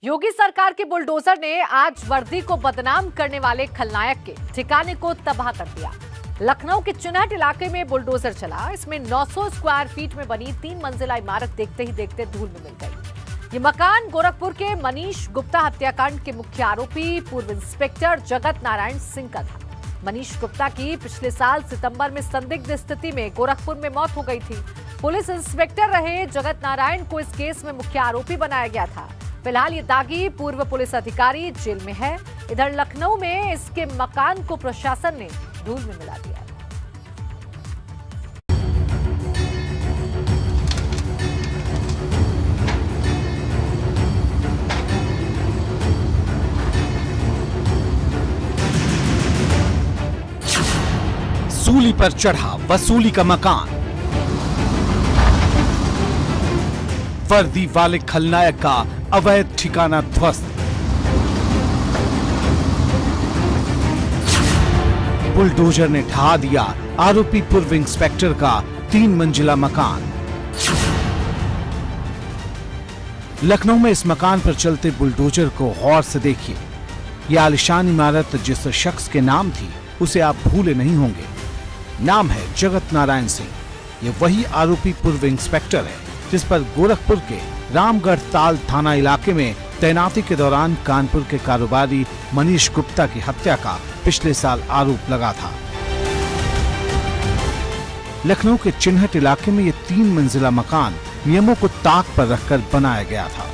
योगी सरकार के बुलडोजर ने आज वर्दी को बदनाम करने वाले खलनायक के ठिकाने को तबाह कर दिया। लखनऊ के चिन्हट इलाके में बुलडोजर चला। इसमें 900 स्क्वायर फीट में बनी 3 मंजिला इमारत देखते ही देखते धूल में मिल गई। ये मकान गोरखपुर के मनीष गुप्ता हत्याकांड के मुख्य आरोपी पूर्व इंस्पेक्टर जगत नारायण सिंह का था। मनीष गुप्ता की पिछले साल सितंबर में संदिग्ध स्थिति में गोरखपुर में मौत हो गई थी। पुलिस इंस्पेक्टर रहे जगत नारायण को इस केस में मुख्य आरोपी बनाया गया था। फिलहाल ये दागी पूर्व पुलिस अधिकारी जेल में है। इधर लखनऊ में इसके मकान को प्रशासन ने धूल में मिला दिया। सूली पर चढ़ा वसूली का मकान। वर्दी वाले खलनायक का अवैध ठिकाना ध्वस्त। बुलडोजर ने ढहा दिया आरोपी पूर्व इंस्पेक्टर का 3 मंजिला मकान। लखनऊ में इस मकान पर चलते बुलडोजर को गौर से देखिए। यह आलिशान इमारत जिस शख्स के नाम थी उसे आप भूले नहीं होंगे। नाम है जगत नारायण सिंह। ये वही आरोपी पूर्व इंस्पेक्टर है जिस पर गोरखपुर के रामगढ़ ताल थाना इलाके में तैनाती के दौरान कानपुर के कारोबारी मनीष गुप्ता की हत्या का पिछले साल आरोप लगा था। लखनऊ के चिन्हट इलाके में ये 3 मंजिला मकान नियमों को ताक पर रखकर बनाया गया था।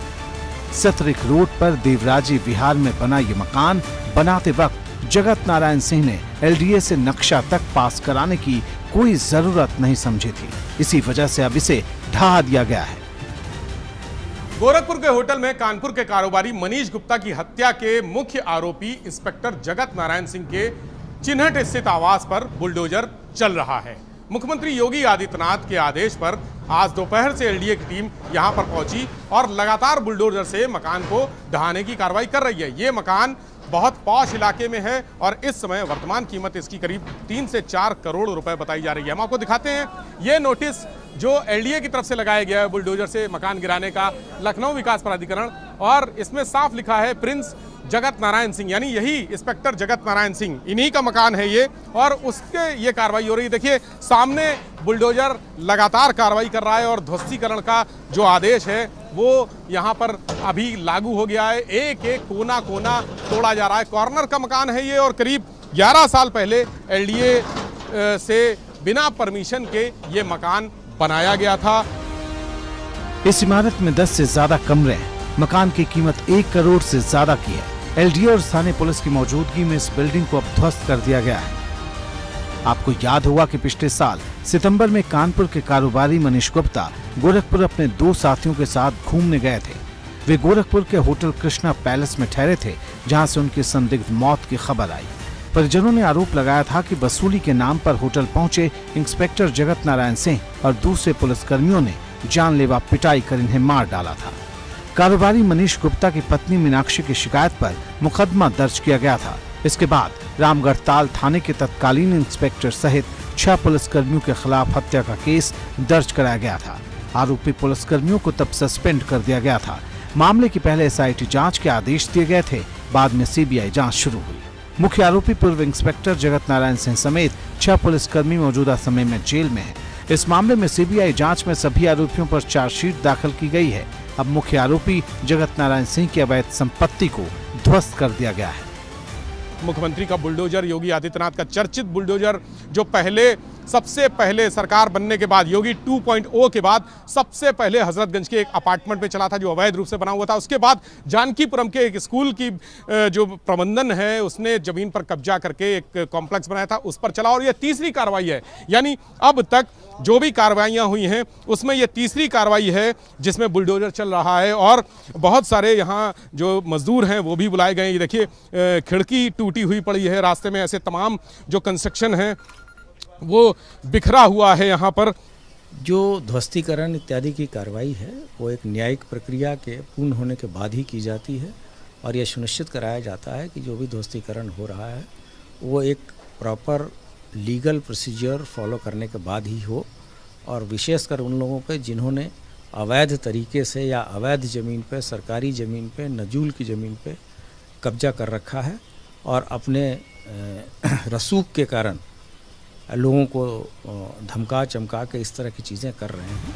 सतरिक रोड पर देवराजी विहार में बना ये मकान बनाते वक्त जगत नारायण सिंह ने एलडीए से नक्शा तक पास कराने की कोई जरूरत नहीं समझी थी। इसी वजह से अब इसे ढहा दिया गया है। गोरखपुर के होटल में कानपुर के कारोबारी मनीष गुप्ता की हत्या के मुख्य आरोपी इंस्पेक्टर जगत नारायण सिंह के चिन्हट स्थित आवास पर बुलडोजर चल रहा है। मुख्यमंत्री योगी आदित्यनाथ के आदेश पर आज दोपहर से एलडीए की टीम यहां पर पहुंची और लगातार बुलडोजर से मकान को ढहाने की कार्रवाई कर रही है। ये मकान बहुत पॉश इलाके में है और इस समय वर्तमान कीमत इसकी करीब 3 से 4 करोड़ रुपए बताई जा रही है। हम आपको दिखाते हैं ये नोटिस जो एलडीए की तरफ से लगाया गया है बुलडोजर से मकान गिराने का, लखनऊ विकास प्राधिकरण, और इसमें साफ लिखा है प्रिंस जगत नारायण सिंह, यानी यही इंस्पेक्टर जगत नारायण सिंह, इन्हीं का मकान है ये और उसके ये कार्रवाई हो रही है। देखिए सामने बुलडोजर लगातार कार्रवाई कर रहा है और ध्वस्तीकरण का जो आदेश है वो यहाँ पर अभी लागू हो गया है। एक एक कोना कोना तोड़ा जा रहा है। कॉर्नर का मकान है ये और करीब 11 साल पहले एलडीए से बिना परमिशन के ये मकान बनाया गया था। इस इमारत में 10 से ज्यादा कमरे हैं। मकान की कीमत 1 करोड़ से ज्यादा की है। एलडीए और स्थानीय पुलिस की मौजूदगी में इस बिल्डिंग को अब ध्वस्त कर दिया गया है। आपको याद होगा कि पिछले साल सितंबर में कानपुर के कारोबारी मनीष गुप्ता गोरखपुर अपने 2 साथियों के साथ घूमने गए थे। वे गोरखपुर के होटल कृष्णा पैलेस में ठहरे थे जहां से उनकी संदिग्ध मौत की खबर आई। परिजनों ने आरोप लगाया था कि वसूली के नाम पर होटल पहुंचे इंस्पेक्टर जगत नारायण सिंह और दूसरे पुलिसकर्मियों ने जानलेवा पिटाई कर इन्हें मार डाला था। कारोबारी मनीष गुप्ता की पत्नी मीनाक्षी की शिकायत पर मुकदमा दर्ज किया गया था। इसके बाद रामगढ़ ताल थाने के तत्कालीन इंस्पेक्टर सहित 6 पुलिसकर्मियों के खिलाफ हत्या का केस दर्ज कराया गया था। आरोपी पुलिसकर्मियों को तब सस्पेंड कर दिया गया था। मामले की पहले एसआईटी जांच के आदेश दिए गए थे, बाद में सीबीआई जांच शुरू हुई। मुख्य आरोपी पूर्व इंस्पेक्टर जगत नारायण सिंह समेत 6 पुलिसकर्मी मौजूदा समय में जेल में हैं। इस मामले में सीबीआई जांच में सभी आरोपियों पर चार्जशीट दाखिल की गई है। अब मुख्य आरोपी जगत नारायण सिंह की अवैध संपत्ति को ध्वस्त कर दिया गया है। मुख्यमंत्री का बुलडोजर, योगी आदित्यनाथ का चर्चित बुलडोजर, जो सबसे पहले सरकार बनने के बाद योगी 2.0 के बाद सबसे पहले हजरतगंज के एक अपार्टमेंट में चला था जो अवैध रूप से बना हुआ था। उसके बाद जानकीपुरम के एक स्कूल की जो प्रबंधन है उसने जमीन पर कब्जा करके एक कॉम्प्लेक्स बनाया था, उस पर चला। और यह तीसरी कार्रवाई है, यानी अब तक जो भी कार्रवाइयाँ हुई हैं उसमें यह तीसरी कार्रवाई है जिसमें बुलडोजर चल रहा है। और बहुत सारे यहाँ जो मजदूर हैं वो भी बुलाए गए। ये देखिए खिड़की टूटी हुई पड़ी है रास्ते में, ऐसे तमाम जो कंस्ट्रक्शन है वो बिखरा हुआ है। यहाँ पर जो ध्वस्तीकरण इत्यादि की कार्रवाई है वो एक न्यायिक प्रक्रिया के पूर्ण होने के बाद ही की जाती है और यह सुनिश्चित कराया जाता है कि जो भी ध्वस्तीकरण हो रहा है वो एक प्रॉपर लीगल प्रोसीजर फॉलो करने के बाद ही हो और विशेषकर उन लोगों पे जिन्होंने अवैध तरीके से या अवैध ज़मीन पे, सरकारी ज़मीन पे, नजूल की ज़मीन पे कब्जा कर रखा है और अपने रसूख के कारण लोगों को धमका चमका के इस तरह की चीज़ें कर रहे हैं।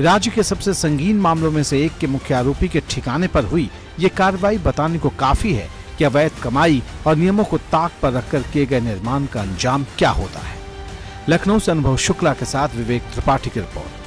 राज्य के सबसे संगीन मामलों में से एक के मुख्य आरोपी के ठिकाने पर हुई ये कार्रवाई बताने को काफी है कि अवैध कमाई और नियमों को ताक पर रखकर किए गए निर्माण का अंजाम क्या होता है। लखनऊ से अनुभव शुक्ला के साथ विवेक त्रिपाठी की रिपोर्ट।